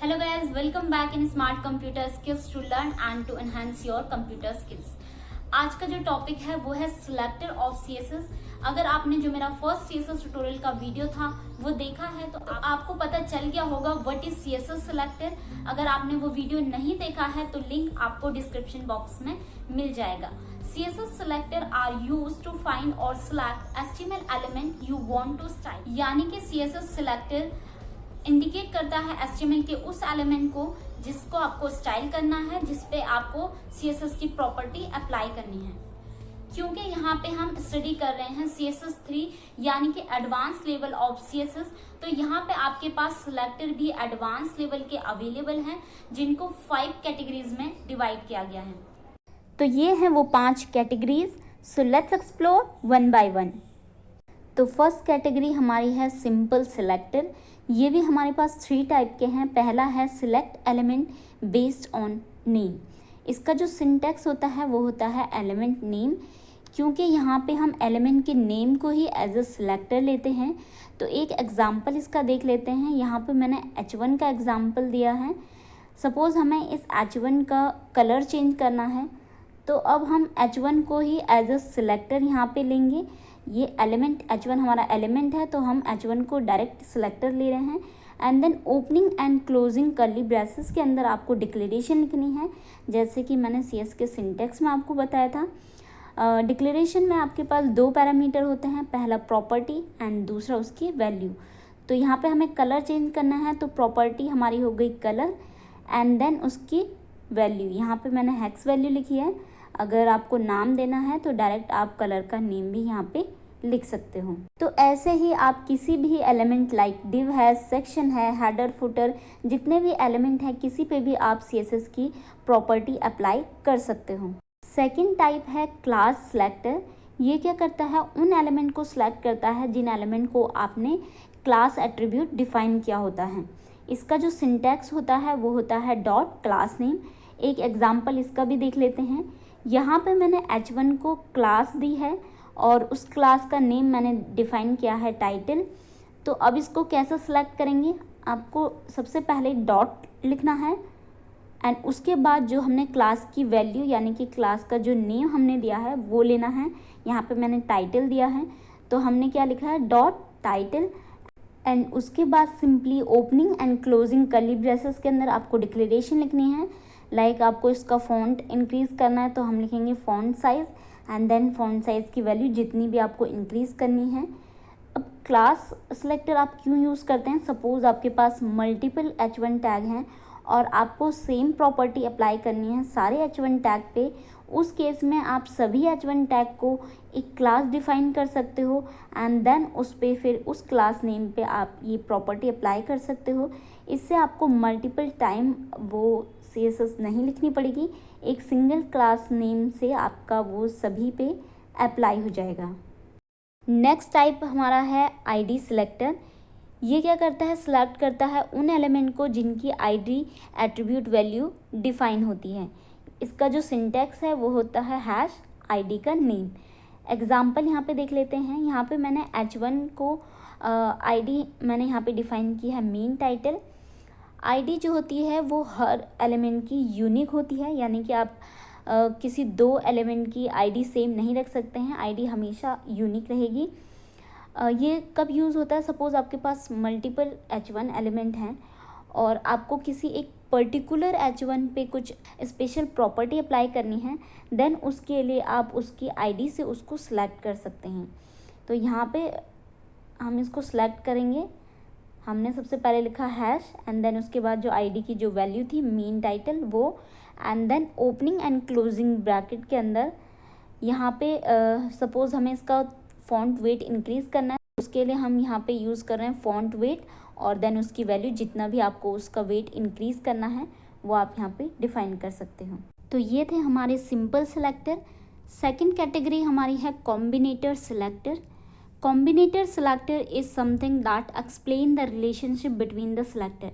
Hello guys, welcome back in Smart Computer Skills to learn and to enhance your computer skills. आज का जो topic है वो है सिलेक्टर ऑफ CSS। अगर आपने जो मेरा फर्स्ट CSS ट्यूटोरियल का वीडियो था वो देखा है तो आपको पता चल गया होगा व्हाट इज CSS सिलेक्टर। अगर आपने वो वीडियो नहीं देखा है तो लिंक आपको डिस्क्रिप्शन बॉक्स में मिल जाएगा। CSS selector are used to find or select HTML element you want to style। यानी कि CSS selector इंडिकेट करता है HTML के उस एलिमेंट को जिसको आपको स्टाइल करना है, जिसपे आपको CSS की प्रॉपर्टी अप्लाई करनी है। क्योंकि यहाँ पे हम स्टडी कर रहे हैं CSS 3 यानी कि एडवांस लेवल ऑफ CSS, तो यहाँ पे आपके पास सिलेक्टर भी एडवांस लेवल के अवेलेबल हैं जिनको 5 कैटेगरीज में डिवाइड किया गया है। तो ये हैं वो 5 categories. So let's explore one by one. तो फर्स्ट कैटेगरी हमारी है सिंपल सिलेक्टर। ये भी हमारे पास 3 टाइप के हैं। पहला है select element based on name. इसका जो सिंटैक्स होता है वो होता है एलिमेंट नेम, क्योंकि यहाँ पे हम एलिमेंट के नेम को ही एज अ सिलेक्टर लेते हैं। तो एक एग्जांपल इसका देख लेते हैं। यहाँ पे मैंने H1 का एग्जांपल दिया है। सपोज़ हमें इस H1 का कलर चेंज करना है, तो अब हम H1 को ही एज अ सिलेक्टर यहाँ पे लेंगे। ये एलिमेंट H1 हमारा एलिमेंट है, तो हम H1 को डायरेक्ट सिलेक्टर ले रहे हैं। And then opening and closing curly braces के अंदर आपको डिक्लेरेशन लिखनी है, जैसे कि मैंने CS के सिंटेक्स में आपको बताया था। डिक्लेरेशन में आपके पास 2 पैरामीटर होते हैं, पहला प्रॉपर्टी एंड दूसरा उसकी वैल्यू। तो यहाँ पे हमें कलर चेंज करना है, तो प्रॉपर्टी हमारी हो गई कलर एंड देन उसकी वैल्यू। यहाँ पे मैंने हेक्स वैल्यू लिखी है। अगर आपको नाम देना है तो डायरेक्ट आप कलर का नेम भी यहाँ पे लिख सकते हो। तो ऐसे ही आप किसी भी एलिमेंट लाइक डिव है, सेक्शन है, हेडर, फुटर, जितने भी एलिमेंट हैं किसी पे भी आप CSS की प्रॉपर्टी अप्लाई कर सकते हो। सेकंड टाइप है क्लास सिलेक्टर। ये क्या करता है, उन एलिमेंट को सिलेक्ट करता है जिन एलिमेंट को आपने क्लास एट्रीब्यूट डिफाइन किया होता है। इसका जो सिंटैक्स होता है वो होता है डॉट क्लास नेम। एक एग्जाम्पल इसका भी देख लेते हैं। यहाँ पे मैंने H1 को क्लास दी है और उस क्लास का नेम मैंने डिफाइन किया है टाइटल। तो अब इसको कैसे सिलेक्ट करेंगे, आपको सबसे पहले डॉट लिखना है एंड उसके बाद जो हमने क्लास की वैल्यू यानी कि क्लास का जो नेम हमने दिया है वो लेना है। यहाँ पे मैंने टाइटल दिया है, तो हमने क्या लिखा है, डॉट टाइटल। एंड उसके बाद simply opening and closing curly braces के अंदर आपको डिक्लेरेशन लिखनी है। लाइक आपको इसका फ़ॉन्ट इंक्रीज़ करना है तो हम लिखेंगे font size and then font size की वैल्यू जितनी भी आपको इंक्रीज़ करनी है। अब क्लास सिलेक्टर आप क्यों यूज़ करते हैं, सपोज़ आपके पास मल्टीपल H1 टैग हैं और आपको सेम प्रॉपर्टी अप्लाई करनी है सारे H1 टैग पे। उस केस में आप सभी H1 टैग को एक क्लास डिफाइन कर सकते हो एंड देन उस पर फिर उस क्लास नेम पे आप ये प्रॉपर्टी अप्लाई कर सकते हो। इससे आपको मल्टीपल टाइम वो CSS नहीं लिखनी पड़ेगी, एक सिंगल क्लास नेम से आपका वो सभी पे अप्लाई हो जाएगा। नेक्स्ट टाइप हमारा है ID सिलेक्टर। ये क्या करता है, सिलेक्ट करता है उन एलिमेंट को जिनकी ID एट्रीब्यूट वैल्यू डिफाइन होती है। इसका जो सिंटैक्स है वो होता है हैश ID का नेम। एग्जाम्पल यहाँ पे देख लेते हैं। यहाँ पे मैंने H1 को ID मैंने यहाँ पे डिफाइन की है मेन टाइटल। ID जो होती है वो हर एलिमेंट की यूनिक होती है, यानी कि आप किसी 2 एलिमेंट की ID सेम नहीं रख सकते हैं। ID हमेशा यूनिक रहेगी। ये कब यूज़ होता है, सपोज़ आपके पास मल्टीपल H1 एलिमेंट हैं और आपको किसी एक पर्टिकुलर H1 पे कुछ स्पेशल प्रॉपर्टी अप्लाई करनी है, देन उसके लिए आप उसकी ID से उसको सिलेक्ट कर सकते हैं। तो यहाँ पे हम इसको सिलेक्ट करेंगे। हमने सबसे पहले लिखा हैश एंड देन उसके बाद जो ID की जो वैल्यू थी मेन टाइटल वो, and then opening and closing bracket के अंदर यहाँ पे सपोज़ हमें इसका फ़ॉन्ट वेट इंक्रीज़ करना है, उसके लिए हम यहाँ पे यूज़ कर रहे हैं फ़ॉन्ट वेट और देन उसकी वैल्यू जितना भी आपको उसका वेट इंक्रीज़ करना है वो आप यहाँ पे डिफ़ाइन कर सकते हो। तो ये थे हमारे सिंपल सिलेक्टर। सेकेंड कैटेगरी हमारी है combinator selector. Combinator selector is something that explain the relationship between the selector.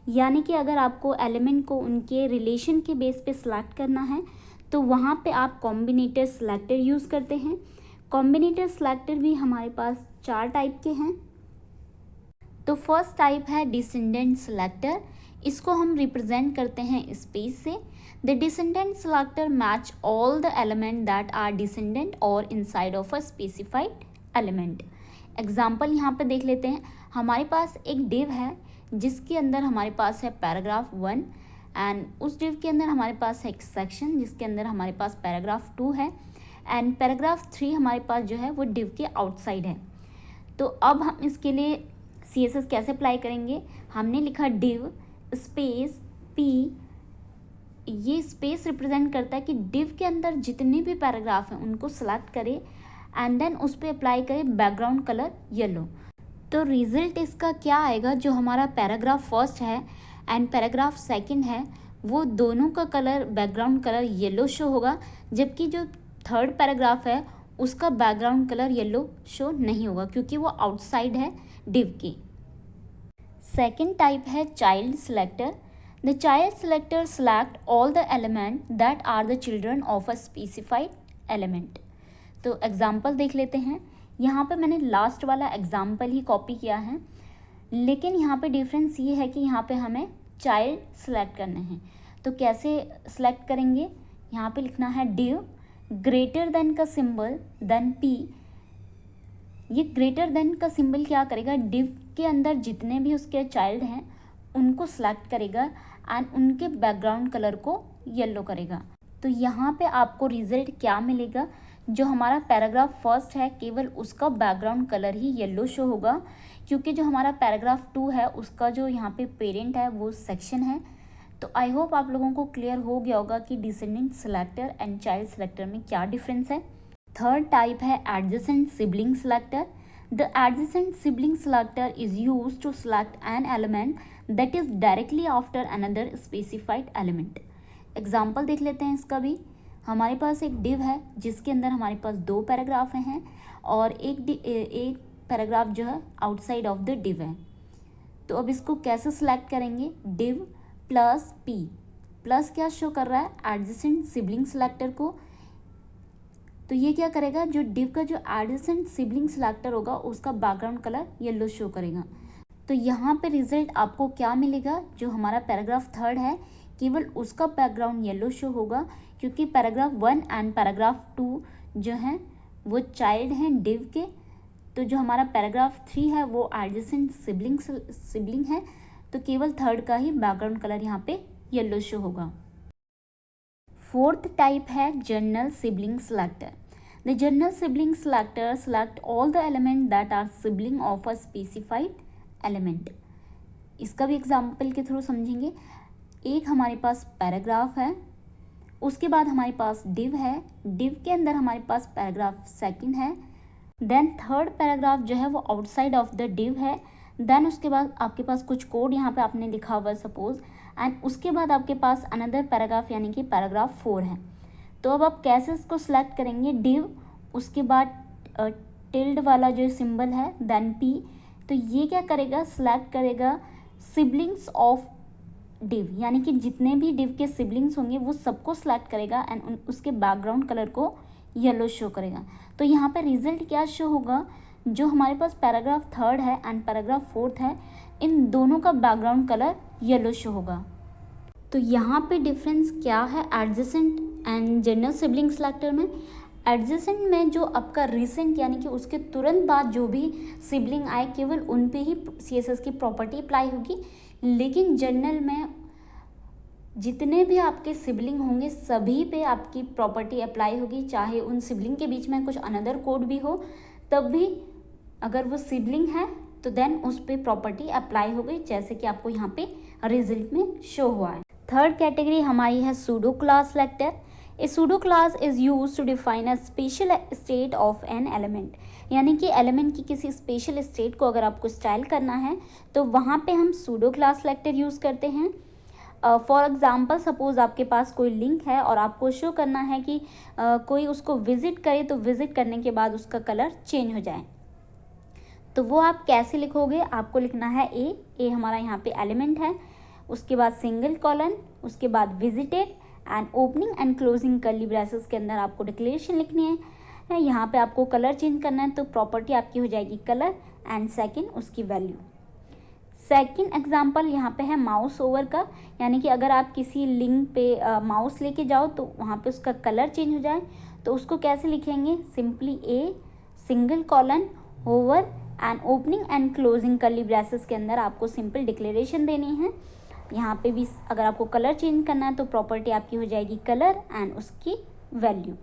यानी कि अगर आपको एलिमेंट को उनके रिलेशन के बेस पे सिलेक्ट करना है तो वहाँ पे आप कॉम्बिनेटर सिलेक्टर यूज़ करते हैं। कॉम्बिनेटर सिलेक्टर भी हमारे पास 4 टाइप के हैं। तो फर्स्ट टाइप है डिसेंडेंट सिलेक्टर। इसको हम रिप्रेजेंट करते हैं स्पेस से। The descendant selector match all the element that are descendant और inside of a specified element. Example यहाँ पे देख लेते हैं। हमारे पास एक डिव है जिसके अंदर हमारे पास है पैराग्राफ 1 एंड उस डिव के अंदर हमारे पास है एक सेक्शन जिसके अंदर हमारे पास पैराग्राफ 2 है एंड पैराग्राफ 3 हमारे पास जो है वो डिव के आउटसाइड है। तो अब हम इसके लिए CSS कैसे अप्लाई करेंगे। हमने लिखा डिव स्पेस P, ये स्पेस रिप्रेजेंट करता है कि डिव के अंदर जितने भी पैराग्राफ हैं उनको सेलेक्ट करें एंड देन उस पर अप्लाई करें बैकग्राउंड कलर येलो। तो रिजल्ट इसका क्या आएगा, जो हमारा पैराग्राफ फर्स्ट है एंड पैराग्राफ सेकंड है वो दोनों का colour background colour yellow show होगा, जबकि जो थर्ड पैराग्राफ है उसका बैकग्राउंड कलर येलो शो नहीं होगा क्योंकि वो आउटसाइड है डिव की। सेकेंड टाइप है child selector. The child selector select all the element that are the children of a specified element. तो एग्जाम्पल देख लेते हैं। यहाँ पे मैंने लास्ट वाला एग्जाम्पल ही कॉपी किया है, लेकिन यहाँ पे डिफरेंस ये है कि यहाँ पे हमें चाइल्ड सेलेक्ट करने हैं। तो कैसे सेलेक्ट करेंगे, यहाँ पे लिखना है डिव ग्रेटर देन का सिंबल देन P। ये ग्रेटर देन का सिंबल क्या करेगा, डिव के अंदर जितने भी उसके चाइल्ड हैं उनको सेलेक्ट करेगा एंड उनके बैकग्राउंड कलर को येलो करेगा। तो यहाँ पे आपको रिजल्ट क्या मिलेगा, जो हमारा पैराग्राफ फर्स्ट है केवल उसका बैकग्राउंड कलर ही येलो शो होगा, क्योंकि जो हमारा पैराग्राफ 2 है उसका जो यहाँ पे पेरेंट है वो सेक्शन है। तो आई होप आप लोगों को क्लियर हो गया होगा कि descendant selector and child selector में क्या डिफरेंस है। थर्ड टाइप है adjacent sibling selector. The adjacent sibling selector is used to select an element that is directly after another specified element. Example देख लेते हैं इसका भी। हमारे पास एक डिव है जिसके अंदर हमारे पास 2 पैराग्राफ हैं और एक पैराग्राफ जो है आउटसाइड ऑफ द डिव है। तो अब इसको कैसे सिलेक्ट करेंगे, डिव प्लस P प्लस क्या शो कर रहा है एडजेसेंट सिबलिंग सेलेक्टर को। तो ये क्या करेगा, जो डिव का जो एडजेसेंट सिबलिंग सेलेक्टर होगा उसका बैकग्राउंड कलर येलो शो करेगा। तो यहाँ पे रिजल्ट आपको क्या मिलेगा, जो हमारा पैराग्राफ थर्ड है केवल उसका बैकग्राउंड येलो शो होगा, क्योंकि पैराग्राफ 1 एंड पैराग्राफ 2 जो हैं वो चाइल्ड हैं डिव के। तो जो हमारा पैराग्राफ 3 है वो एडजेसेंट सिबलिंग है, तो केवल थर्ड का ही बैकग्राउंड कलर यहाँ पे येलो शो होगा। फोर्थ टाइप है general sibling selector. The general sibling selector select all the element that are sibling of a specified element. इसका भी एग्जाम्पल के थ्रू समझेंगे। एक हमारे पास पैराग्राफ है, उसके बाद हमारे पास डिव है, डिव के अंदर हमारे पास पैराग्राफ सेकंड है, देन थर्ड पैराग्राफ जो है वो आउटसाइड ऑफ द डिव है, देन उसके बाद आपके पास कुछ कोड यहाँ पे आपने लिखा हुआ सपोज, एंड उसके बाद आपके पास अनदर पैराग्राफ यानी कि पैराग्राफ 4 है। तो अब आप कैसे इसको सिलेक्ट करेंगे, डिव उसके बाद टिल्ड वाला जो सिंबल है देन P। तो ये क्या करेगा, सिलेक्ट करेगा सिबलिंग्स ऑफ डिव, यानी कि जितने भी डिव के सिबलिंग्स होंगे वो सबको सिलेक्ट करेगा एंड उसके बैकग्राउंड कलर को येलो शो करेगा। तो यहाँ पे रिजल्ट क्या शो होगा, जो हमारे पास पैराग्राफ थर्ड है एंड पैराग्राफ फोर्थ है इन दोनों का बैकग्राउंड कलर येलो शो होगा। तो यहाँ पे डिफरेंस क्या है adjacent and general sibling selector में। एडजेसेंट में जो आपका रिसेंट यानी कि उसके तुरंत बाद जो भी सिबलिंग आए केवल उन पे ही CSS की प्रॉपर्टी अप्लाई होगी, लेकिन जनरल में जितने भी आपके सिबलिंग होंगे सभी पे आपकी प्रॉपर्टी अप्लाई होगी, चाहे उन सिबलिंग के बीच में कुछ अनदर कोड भी हो, तब भी अगर वो सिबलिंग है तो देन उस पर प्रॉपर्टी अप्लाई हो गई, जैसे कि आपको यहाँ पे रिजल्ट में शो हुआ है। थर्ड कैटेगरी हमारी है pseudo class selector. A pseudo class is use to define a special state of an element, यानी कि एलिमेंट की किसी स्पेशल स्टेट को अगर आपको स्टाइल करना है तो वहाँ पे हम सूडो क्लास सेलेक्टर यूज़ करते हैं। फॉर एग्जाम्पल सपोज आपके पास कोई लिंक है और आपको शो करना है कि कोई उसको विजिट करे, तो विजिट करने के बाद उसका कलर चेंज हो जाए, तो वो आप कैसे लिखोगे, आपको लिखना है ए हमारा यहाँ पे एलिमेंट है, उसके बाद सिंगल कॉलन, उसके बाद visited and opening and closing curly braces के अंदर आपको डिक्लेरेशन लिखनी है। यहाँ पे आपको कलर चेंज करना है तो प्रॉपर्टी आपकी हो जाएगी कलर एंड सेकंड उसकी वैल्यू। सेकंड एग्जांपल यहाँ पे है माउस ओवर का, यानी कि अगर आप किसी लिंक पे माउस लेके जाओ तो वहाँ पे उसका कलर चेंज हो जाए, तो उसको कैसे लिखेंगे? Simply a single colon over and opening and closing curly braces के अंदर आपको सिंपल डिक्लेरेशन देनी है। यहाँ पे भी अगर आपको कलर चेंज करना है तो प्रॉपर्टी आपकी हो जाएगी कलर एंड उसकी वैल्यू।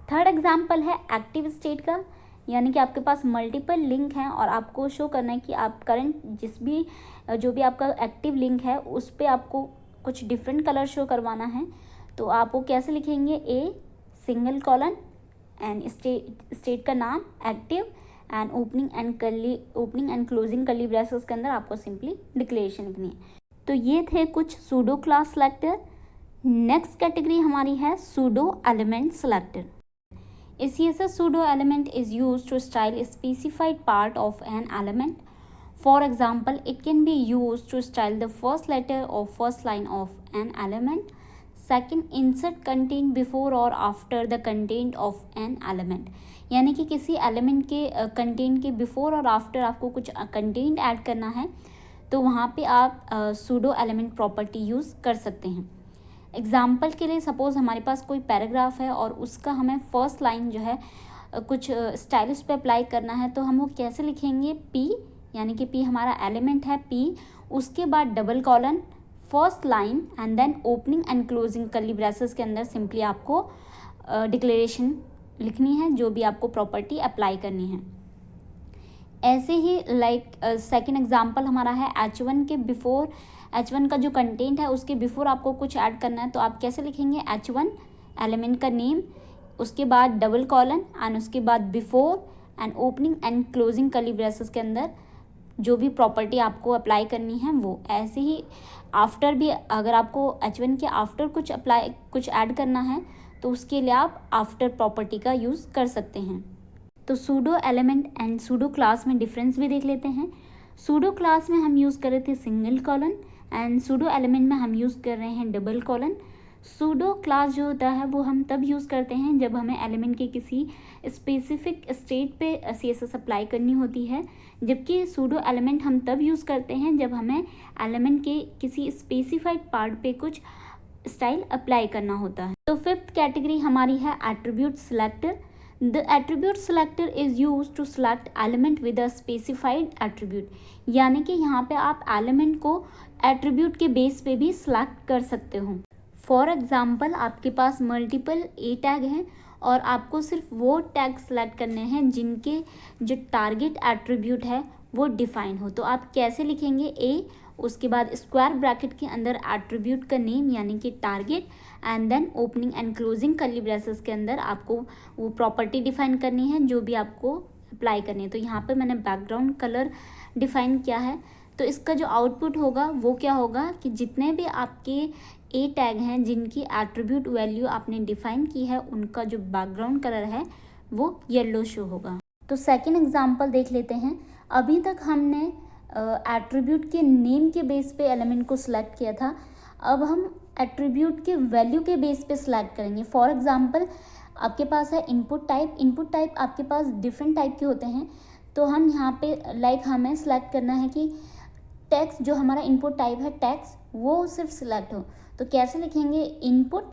थर्ड एग्जांपल है एक्टिव स्टेट का, यानी कि आपके पास मल्टीपल लिंक हैं और आपको शो करना है कि आप करंट जो भी आपका एक्टिव लिंक है उस पर आपको कुछ डिफरेंट कलर शो करवाना है। तो आप वो कैसे लिखेंगे? A single colon and state का नाम active and opening and closing curly braces के अंदर आपको सिंपली डिक्लेरेशन लिखनी है। तो ये थे कुछ pseudo class selector. Next category हमारी है pseudo element selector. A CSS pseudo element is used to style a specified part of an element. For example, it can be used to style the first letter or first line of an element. Second, insert content before or after the content of an element. यानी कि किसी element के content के before और after आपको कुछ content add करना है तो वहाँ पे आप सूडो एलिमेंट प्रॉपर्टी यूज़ कर सकते हैं। एग्जाम्पल के लिए सपोज़ हमारे पास कोई पैराग्राफ है और उसका हमें फर्स्ट लाइन जो है कुछ स्टाइल उस पर अप्लाई करना है, तो हम वो कैसे लिखेंगे? पी, यानी कि पी हमारा एलिमेंट है पी, उसके बाद double colon first line and then opening and closing curly braces के अंदर सिंपली आपको डिक्लेरेशन लिखनी है जो भी आपको प्रॉपर्टी अप्लाई करनी है। ऐसे ही सेकंड एग्जांपल हमारा है H1 के बिफोर, H1 का जो कंटेंट है उसके बिफोर आपको कुछ ऐड करना है, तो आप कैसे लिखेंगे? H1 एलिमेंट का नेम, उसके बाद डबल कॉलन एंड उसके बाद before and opening and closing curly braces के अंदर जो भी प्रॉपर्टी आपको अप्लाई करनी है वो। ऐसे ही आफ्टर भी अगर आपको H1 के आफ्टर कुछ ऐड करना है तो उसके लिए आप आफ्टर प्रॉपर्टी का यूज़ कर सकते हैं। तो pseudo element and pseudo class में डिफरेंस भी देख लेते हैं। सूडो क्लास में हम यूज़ कर रहे थे single colon and pseudo element में हम यूज़ कर रहे हैं डबल कॉलन। सूडो क्लास जो होता है वो हम तब यूज़ करते हैं जब हमें एलिमेंट के किसी स्पेसिफिक स्टेट पे CSS अप्लाई करनी होती है, जबकि सूडो एलिमेंट हम तब यूज़ करते हैं जब हमें एलिमेंट के किसी स्पेसिफाइड पार्ट पे कुछ स्टाइल अप्लाई करना होता है। तो फिफ्थ कैटेगरी हमारी है attribute selector. The attribute selector is used to select element with a specified attribute, यानी कि यहाँ पे आप एलिमेंट को एट्रीब्यूट के बेस पे भी सिलेक्ट कर सकते हो। फॉर एग्जाम्पल आपके पास मल्टीपल ए टैग हैं और आपको सिर्फ वो टैग सेलेक्ट करने हैं जिनके जो टारगेट एट्रीब्यूट है वो डिफाइन हो। तो आप कैसे लिखेंगे? ए, उसके बाद स्क्वायर ब्रैकेट के अंदर एट्रीब्यूट का नेम यानी कि target and then opening and closing curly braces के अंदर आपको वो प्रॉपर्टी डिफाइन करनी है जो भी आपको अप्लाई करनी है। तो यहाँ पे मैंने बैकग्राउंड कलर डिफाइन किया है, तो इसका जो आउटपुट होगा वो क्या होगा कि जितने भी आपके ए टैग हैं जिनकी एट्रीब्यूट वैल्यू आपने डिफाइन की है उनका जो बैकग्राउंड कलर है वो येलो शो होगा। तो सेकेंड एग्जाम्पल देख लेते हैं। अभी तक हमने एट्रीब्यूट के नेम के बेस पे एलिमेंट को सिलेक्ट किया था, अब हम एट्रीब्यूट के वैल्यू के बेस पे सिलेक्ट करेंगे। फॉर एग्जांपल आपके पास है इनपुट टाइप आपके पास डिफरेंट टाइप के होते हैं, तो हम यहाँ पे हमें सिलेक्ट करना है कि टेक्स्ट जो हमारा इनपुट टाइप है टेक्स्ट वो सिर्फ सिलेक्ट हो। तो कैसे लिखेंगे? इनपुट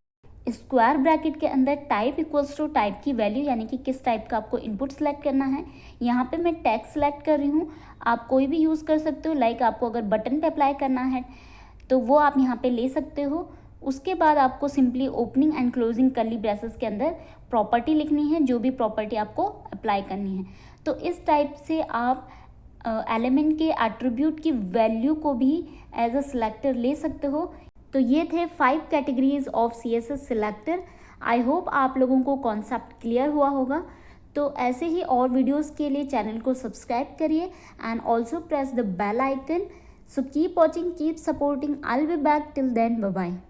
स्क्वायर ब्रैकेट के अंदर टाइप इक्वल्स टू टाइप की वैल्यू, यानी कि किस टाइप का आपको इनपुट सेलेक्ट करना है। यहाँ पे मैं टेक्स्ट सेलेक्ट कर रही हूँ, आप कोई भी यूज़ कर सकते हो। आपको अगर बटन पे अप्लाई करना है तो वो आप यहाँ पे ले सकते हो। उसके बाद आपको simply opening and closing curly braces के अंदर प्रॉपर्टी लिखनी है जो भी प्रॉपर्टी आपको अप्लाई करनी है। तो इस टाइप से आप एलिमेंट के एट्रीब्यूट की वैल्यू को भी एज अ सिलेक्टर ले सकते हो। तो ये थे 5 categories of CSS selector. I hope आप लोगों को कॉन्सेप्ट क्लियर हुआ होगा। तो ऐसे ही और वीडियोस के लिए चैनल को सब्सक्राइब करिए and also press the bell icon. So keep watching, keep supporting. I'll be back till then. Bye bye.